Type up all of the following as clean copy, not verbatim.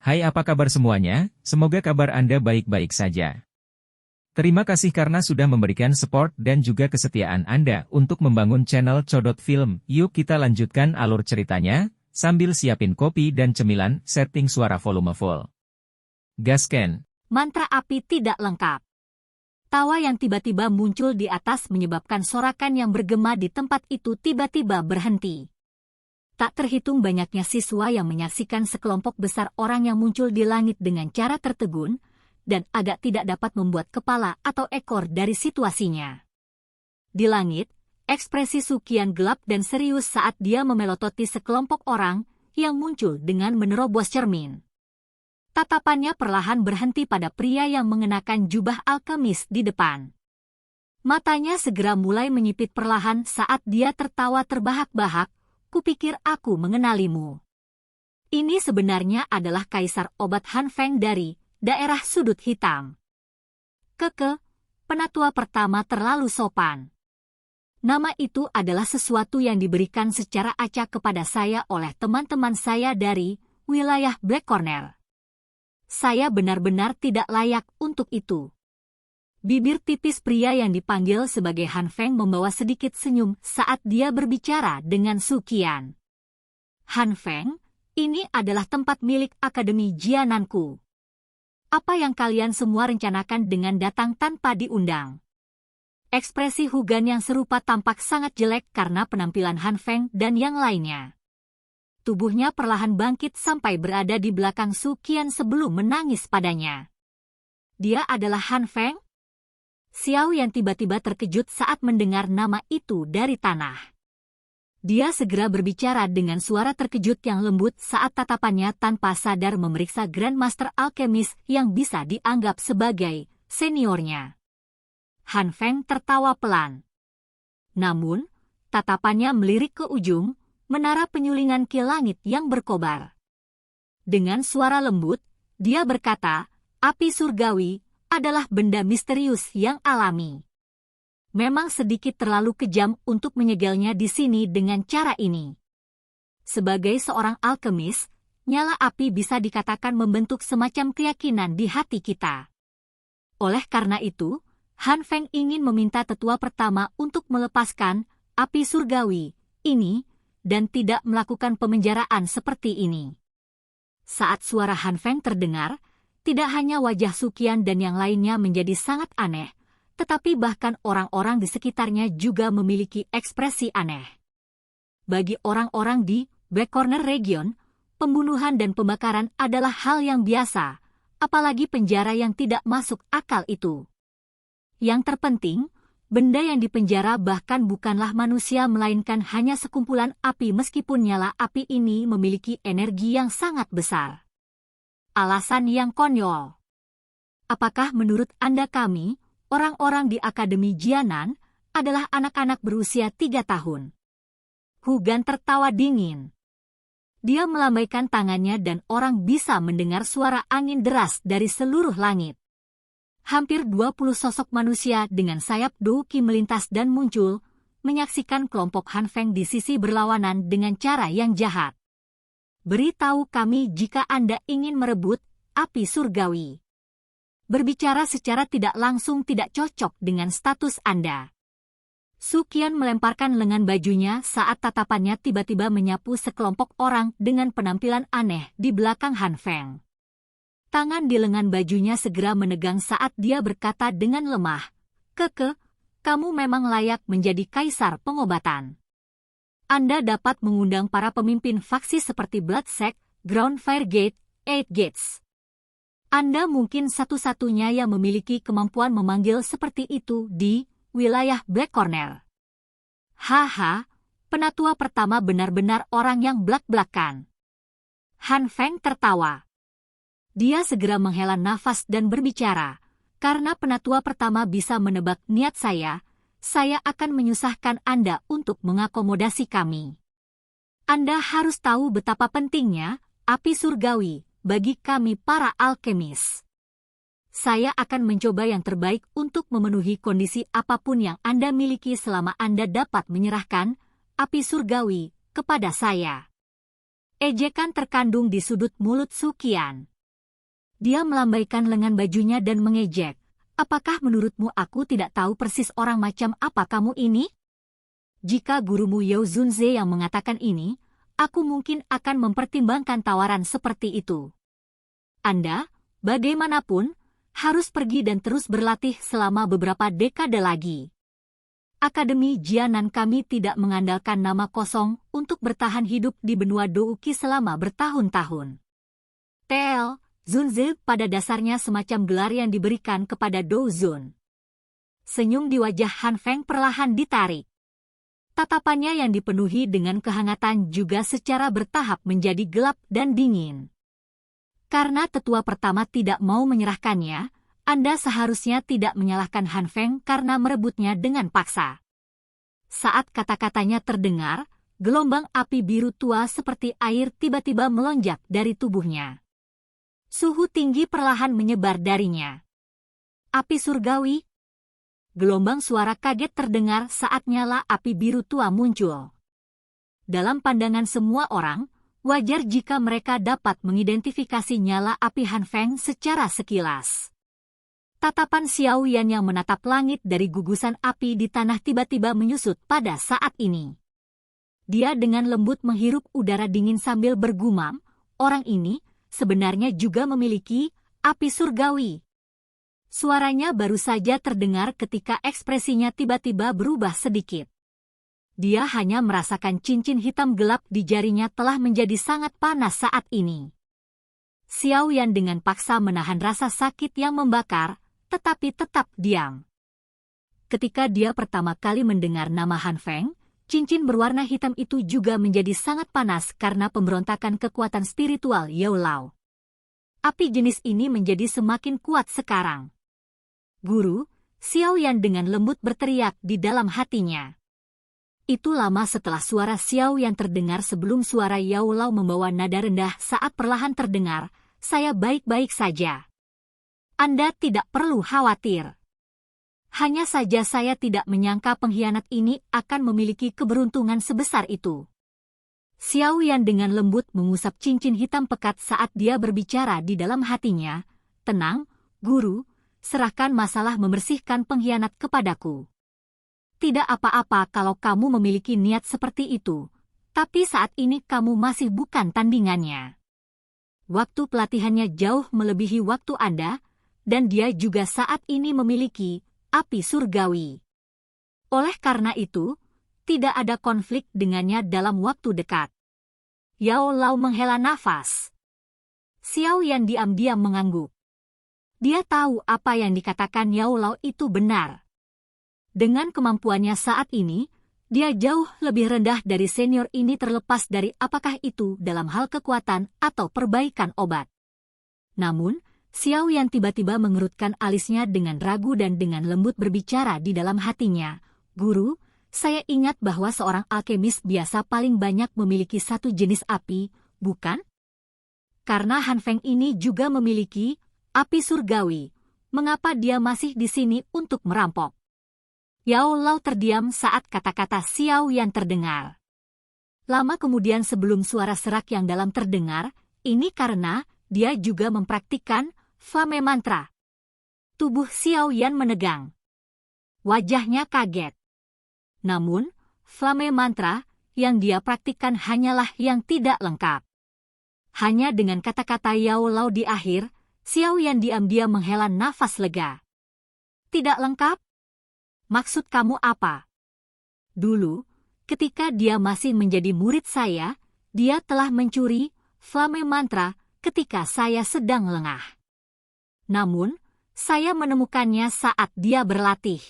Hai, apa kabar semuanya? Semoga kabar Anda baik-baik saja. Terima kasih karena sudah memberikan support dan juga kesetiaan Anda untuk membangun channel Codot Film. Yuk kita lanjutkan alur ceritanya, sambil siapin kopi dan cemilan, setting suara volume full. Gasken. Mantra api tidak lengkap. Tawa yang tiba-tiba muncul di atas menyebabkan sorakan yang bergema di tempat itu tiba-tiba berhenti. Tak terhitung banyaknya siswa yang menyaksikan sekelompok besar orang yang muncul di langit dengan cara tertegun, dan agak tidak dapat membuat kepala atau ekor dari situasinya. Di langit, ekspresi Sukian gelap dan serius saat dia memelototi sekelompok orang yang muncul dengan menerobos cermin. Tatapannya perlahan berhenti pada pria yang mengenakan jubah alkemis di depan. Matanya segera mulai menyipit perlahan saat dia tertawa terbahak-bahak. Kupikir aku mengenalimu. Ini sebenarnya adalah Kaisar Obat Han Feng dari daerah Sudut Hitam. Penatua pertama terlalu sopan. Nama itu adalah sesuatu yang diberikan secara acak kepada saya oleh teman-teman saya dari wilayah Black Corner. Saya benar-benar tidak layak untuk itu. Bibir tipis pria yang dipanggil sebagai Han Feng membawa sedikit senyum saat dia berbicara dengan Sukian. Han Feng, ini adalah tempat milik Akademi Jiananku. Apa yang kalian semua rencanakan dengan datang tanpa diundang? Ekspresi Hugan yang serupa tampak sangat jelek karena penampilan Han Feng dan yang lainnya. Tubuhnya perlahan bangkit sampai berada di belakang Sukian sebelum menangis padanya. Dia adalah Han Feng? Xiao yang tiba-tiba terkejut saat mendengar nama itu dari tanah. Dia segera berbicara dengan suara terkejut yang lembut saat tatapannya tanpa sadar memeriksa Grandmaster Alkemis yang bisa dianggap sebagai seniornya. Han Feng tertawa pelan. Namun, tatapannya melirik ke ujung, menara penyulingan ke langit yang berkobar. Dengan suara lembut, dia berkata, api surgawi adalah benda misterius yang alami. Memang sedikit terlalu kejam untuk menyegelnya di sini dengan cara ini. Sebagai seorang alkemis, nyala api bisa dikatakan membentuk semacam keyakinan di hati kita. Oleh karena itu, Han Feng ingin meminta tetua pertama untuk melepaskan api surgawi ini dan tidak melakukan pemenjaraan seperti ini. Saat suara Han Feng terdengar, tidak hanya wajah Sukian dan yang lainnya menjadi sangat aneh, tetapi bahkan orang-orang di sekitarnya juga memiliki ekspresi aneh. Bagi orang-orang di Black Corner Region, pembunuhan dan pembakaran adalah hal yang biasa, apalagi penjara yang tidak masuk akal itu. Yang terpenting, benda yang dipenjara bahkan bukanlah manusia melainkan hanya sekumpulan api meskipun nyala api ini memiliki energi yang sangat besar. Alasan yang konyol. Apakah menurut Anda kami, orang-orang di Akademi Jianan, adalah anak-anak berusia 3 tahun? Hugan tertawa dingin. Dia melambaikan tangannya dan orang bisa mendengar suara angin deras dari seluruh langit. Hampir 20 sosok manusia dengan sayap Douki melintas dan muncul, menyaksikan kelompok Han Feng di sisi berlawanan dengan cara yang jahat. Beritahu kami jika Anda ingin merebut api surgawi. Berbicara secara tidak langsung tidak cocok dengan status Anda. Sukian melemparkan lengan bajunya saat tatapannya tiba-tiba menyapu sekelompok orang dengan penampilan aneh di belakang Han Feng. Tangan di lengan bajunya segera menegang saat dia berkata dengan lemah, kamu memang layak menjadi kaisar pengobatan. Anda dapat mengundang para pemimpin faksi seperti Blood Sect, Ground Fire Gate, Eight Gates. Anda mungkin satu-satunya yang memiliki kemampuan memanggil seperti itu di wilayah Black Corner. Haha, penatua pertama benar-benar orang yang blak-blakan. Han Feng tertawa. Dia segera menghela nafas dan berbicara, karena penatua pertama bisa menebak niat saya akan menyusahkan Anda untuk mengakomodasi kami. Anda harus tahu betapa pentingnya api surgawi bagi kami para alkemis. Saya akan mencoba yang terbaik untuk memenuhi kondisi apapun yang Anda miliki selama Anda dapat menyerahkan api surgawi kepada saya. Ejekan terkandung di sudut mulut Sukian. Dia melambaikan lengan bajunya dan mengejek. Apakah menurutmu aku tidak tahu persis orang macam apa kamu ini? Jika gurumu Yao Zunze yang mengatakan ini, aku mungkin akan mempertimbangkan tawaran seperti itu. Anda, bagaimanapun, harus pergi dan terus berlatih selama beberapa dekade lagi. Akademi Jianan kami tidak mengandalkan nama kosong untuk bertahan hidup di benua Douki selama bertahun-tahun. TL Zunze pada dasarnya semacam gelar yang diberikan kepada Douzun. Senyum di wajah Han Feng perlahan ditarik. Tatapannya yang dipenuhi dengan kehangatan juga secara bertahap menjadi gelap dan dingin. Karena tetua pertama tidak mau menyerahkannya, Anda seharusnya tidak menyalahkan Han Feng karena merebutnya dengan paksa. Saat kata-katanya terdengar, gelombang api biru tua seperti air tiba-tiba melonjak dari tubuhnya. Suhu tinggi perlahan menyebar darinya. Api surgawi. Gelombang suara kaget terdengar saat nyala api biru tua muncul. Dalam pandangan semua orang, wajar jika mereka dapat mengidentifikasi nyala api Han Feng secara sekilas. Tatapan Xiao Yan yang menatap langit dari gugusan api di tanah tiba-tiba menyusut pada saat ini. Dia dengan lembut menghirup udara dingin sambil bergumam, orang ini sebenarnya juga memiliki api surgawi. Suaranya baru saja terdengar ketika ekspresinya tiba-tiba berubah sedikit. Dia hanya merasakan cincin hitam gelap di jarinya telah menjadi sangat panas saat ini. Xiao Yan dengan paksa menahan rasa sakit yang membakar, tetapi tetap diam. Ketika dia pertama kali mendengar nama Han Feng, cincin berwarna hitam itu juga menjadi sangat panas karena pemberontakan kekuatan spiritual Yao Lao. Api jenis ini menjadi semakin kuat sekarang. Guru, Xiao Yan dengan lembut berteriak di dalam hatinya. Itu lama setelah suara Xiao Yan terdengar sebelum suara Yao Lao membawa nada rendah saat perlahan terdengar, saya baik-baik saja. Anda tidak perlu khawatir. Hanya saja saya tidak menyangka pengkhianat ini akan memiliki keberuntungan sebesar itu. Xiao Yan dengan lembut mengusap cincin hitam pekat saat dia berbicara di dalam hatinya. Tenang, guru, serahkan masalah membersihkan pengkhianat kepadaku. Tidak apa-apa kalau kamu memiliki niat seperti itu, tapi saat ini kamu masih bukan tandingannya. Waktu pelatihannya jauh melebihi waktu Anda, dan dia juga saat ini memiliki api surgawi. Oleh karena itu, tidak ada konflik dengannya dalam waktu dekat. Yao Lao menghela nafas. Xiao Yan diam-diam mengangguk. Dia tahu apa yang dikatakan Yao Lao itu benar. Dengan kemampuannya saat ini, dia jauh lebih rendah dari senior ini terlepas dari apakah itu dalam hal kekuatan atau perbaikan obat. Namun, Xiao Yan tiba-tiba mengerutkan alisnya dengan ragu dan dengan lembut berbicara di dalam hatinya. Guru, saya ingat bahwa seorang alkemis biasa paling banyak memiliki satu jenis api, bukan? Karena Han Feng ini juga memiliki api surgawi, mengapa dia masih di sini untuk merampok? Yao Lao terdiam saat kata-kata Xiao Yan terdengar. Lama kemudian sebelum suara serak yang dalam terdengar, ini karena dia juga mempraktikkan Flame Mantra. Tubuh Xiao Yan menegang. Wajahnya kaget. Namun, Flame Mantra yang dia praktikkan hanyalah yang tidak lengkap. Hanya dengan kata-kata Yao Lao di akhir, Xiao Yan diam-diam menghela nafas lega. Tidak lengkap? Maksud kamu apa? Dulu, ketika dia masih menjadi murid saya, dia telah mencuri Flame Mantra ketika saya sedang lengah. Namun, saya menemukannya saat dia berlatih.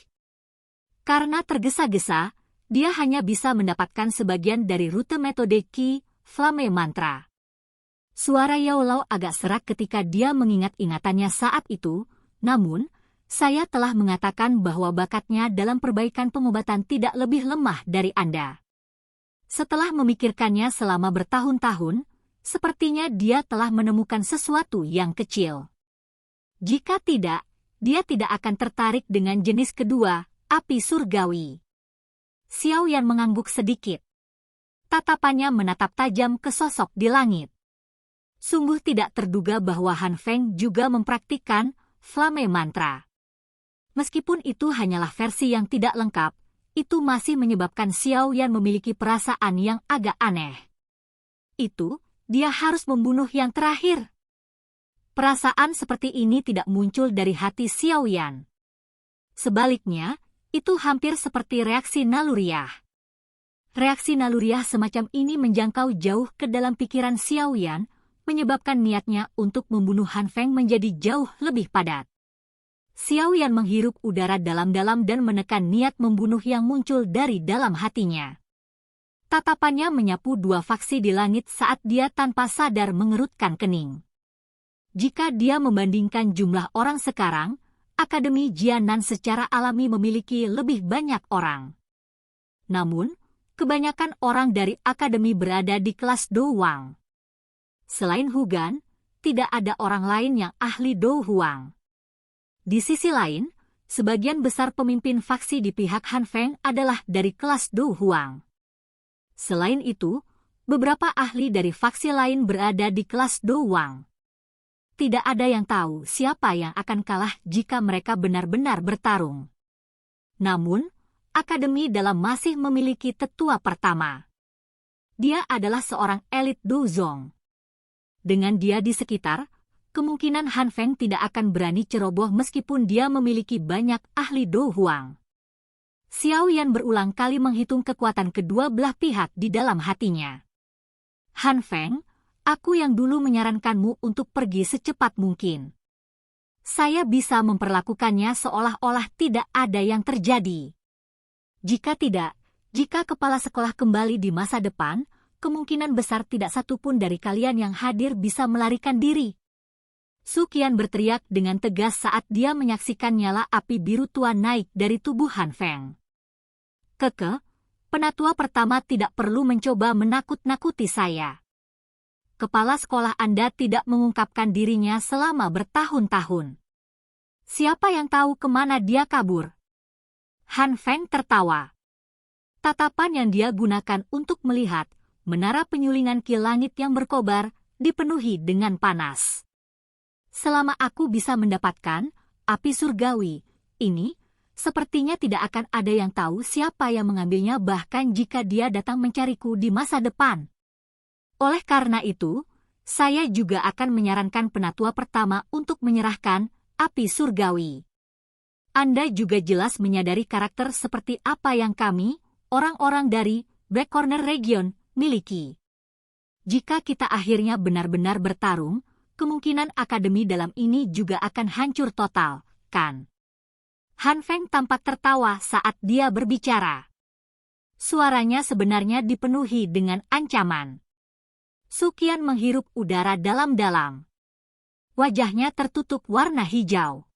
Karena tergesa-gesa, dia hanya bisa mendapatkan sebagian dari rute metode Ki Flame Mantra. Suara Yao Lao agak serak ketika dia mengingat ingatannya saat itu, namun, saya telah mengatakan bahwa bakatnya dalam perbaikan pengobatan tidak lebih lemah dari Anda. Setelah memikirkannya selama bertahun-tahun, sepertinya dia telah menemukan sesuatu yang kecil. Jika tidak, dia tidak akan tertarik dengan jenis kedua, api surgawi. Xiao Yan mengangguk sedikit. Tatapannya menatap tajam ke sosok di langit. Sungguh tidak terduga bahwa Han Feng juga mempraktikkan Flame Mantra. Meskipun itu hanyalah versi yang tidak lengkap, itu masih menyebabkan Xiao Yan memiliki perasaan yang agak aneh. Dia harus membunuh yang terakhir. Perasaan seperti ini tidak muncul dari hati Xiao Yan. Sebaliknya, itu hampir seperti reaksi naluriah. Reaksi naluriah semacam ini menjangkau jauh ke dalam pikiran Xiao Yan, menyebabkan niatnya untuk membunuh Han Feng menjadi jauh lebih padat. Xiao Yan menghirup udara dalam-dalam dan menekan niat membunuh yang muncul dari dalam hatinya. Tatapannya menyapu dua faksi di langit saat dia tanpa sadar mengerutkan kening. Jika dia membandingkan jumlah orang sekarang, Akademi Jianan secara alami memiliki lebih banyak orang. Namun, kebanyakan orang dari Akademi berada di kelas Do Huang. Selain Hugan, tidak ada orang lain yang ahli Do Huang. Di sisi lain, sebagian besar pemimpin faksi di pihak Han Feng adalah dari kelas Do Huang. Selain itu, beberapa ahli dari faksi lain berada di kelas Do Huang. Tidak ada yang tahu siapa yang akan kalah jika mereka benar-benar bertarung. Namun, Akademi Dalam masih memiliki tetua pertama. Dia adalah seorang elit Do Zong. Dengan dia di sekitar, kemungkinan Han Feng tidak akan berani ceroboh meskipun dia memiliki banyak ahli Do Huang. Xiao Yan berulang kali menghitung kekuatan kedua belah pihak di dalam hatinya. Han Feng, aku yang dulu menyarankanmu untuk pergi secepat mungkin. Saya bisa memperlakukannya seolah-olah tidak ada yang terjadi. Jika tidak, jika kepala sekolah kembali di masa depan, kemungkinan besar tidak satupun dari kalian yang hadir bisa melarikan diri. Su Qian berteriak dengan tegas saat dia menyaksikan nyala api biru tua naik dari tubuh Han Feng. Penatua pertama tidak perlu mencoba menakut-nakuti saya. Kepala sekolah Anda tidak mengungkapkan dirinya selama bertahun-tahun. Siapa yang tahu kemana dia kabur? Han Feng tertawa. Tatapan yang dia gunakan untuk melihat menara penyulingan ki langit yang berkobar dipenuhi dengan panas. Selama aku bisa mendapatkan api surgawi ini, sepertinya tidak akan ada yang tahu siapa yang mengambilnya bahkan jika dia datang mencariku di masa depan. Oleh karena itu, saya juga akan menyarankan penatua pertama untuk menyerahkan api surgawi. Anda juga jelas menyadari karakter seperti apa yang kami, orang-orang dari Black Corner Region, miliki. Jika kita akhirnya benar-benar bertarung, kemungkinan Akademi Dalam ini juga akan hancur total, kan? Han Feng tampak tertawa saat dia berbicara. Suaranya sebenarnya dipenuhi dengan ancaman. Su Qian menghirup udara dalam-dalam. Wajahnya tertutup warna hijau.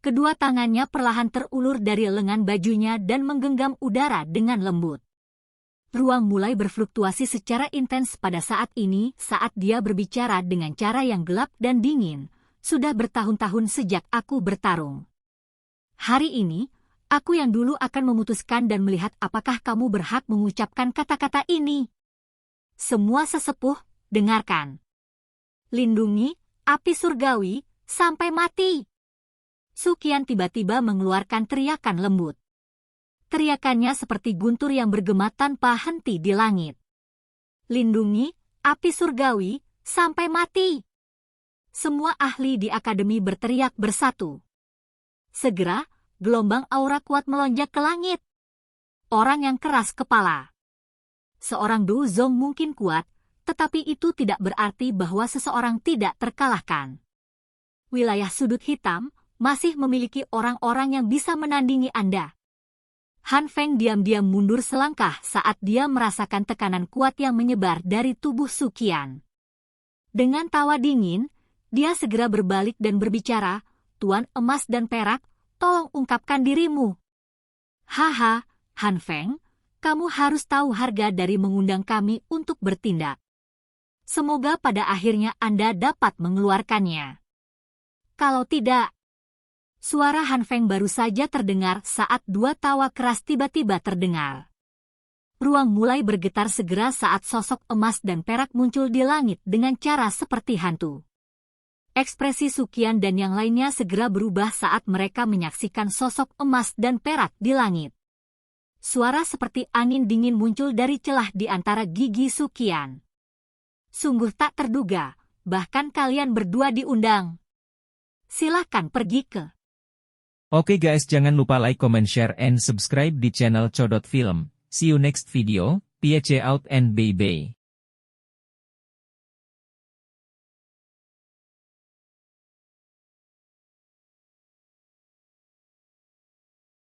Kedua tangannya perlahan terulur dari lengan bajunya dan menggenggam udara dengan lembut. Ruang mulai berfluktuasi secara intens pada saat ini saat dia berbicara dengan cara yang gelap dan dingin. Sudah bertahun-tahun sejak aku bertarung. Hari ini, aku yang dulu akan memutuskan dan melihat apakah kamu berhak mengucapkan kata-kata ini. Semua sesepuh, dengarkan. Lindungi api surgawi sampai mati. Su Qian tiba-tiba mengeluarkan teriakan lembut. Teriakannya seperti guntur yang bergema tanpa henti di langit. Lindungi api surgawi sampai mati. Semua ahli di akademi berteriak bersatu. Segera, gelombang aura kuat melonjak ke langit. Orang yang keras kepala. Seorang Du Zong mungkin kuat, tetapi itu tidak berarti bahwa seseorang tidak terkalahkan. Wilayah sudut hitam masih memiliki orang-orang yang bisa menandingi Anda. Han Feng diam-diam mundur selangkah saat dia merasakan tekanan kuat yang menyebar dari tubuh Su Qian. Dengan tawa dingin, dia segera berbalik dan berbicara, Tuan Emas dan Perak, tolong ungkapkan dirimu. Haha, Han Feng, kamu harus tahu harga dari mengundang kami untuk bertindak. Semoga pada akhirnya Anda dapat mengeluarkannya. Kalau tidak... Suara Han Feng baru saja terdengar saat dua tawa keras tiba-tiba terdengar. Ruang mulai bergetar segera saat sosok emas dan perak muncul di langit dengan cara seperti hantu. Ekspresi Sukian dan yang lainnya segera berubah saat mereka menyaksikan sosok emas dan perak di langit. Suara seperti angin dingin muncul dari celah di antara gigi Sukian. Sungguh tak terduga, bahkan kalian berdua diundang. Silahkan pergi ke. Oke guys, jangan lupa like, comment, share, and subscribe di channel Codot Film. See you next video, peace out and bye-bye.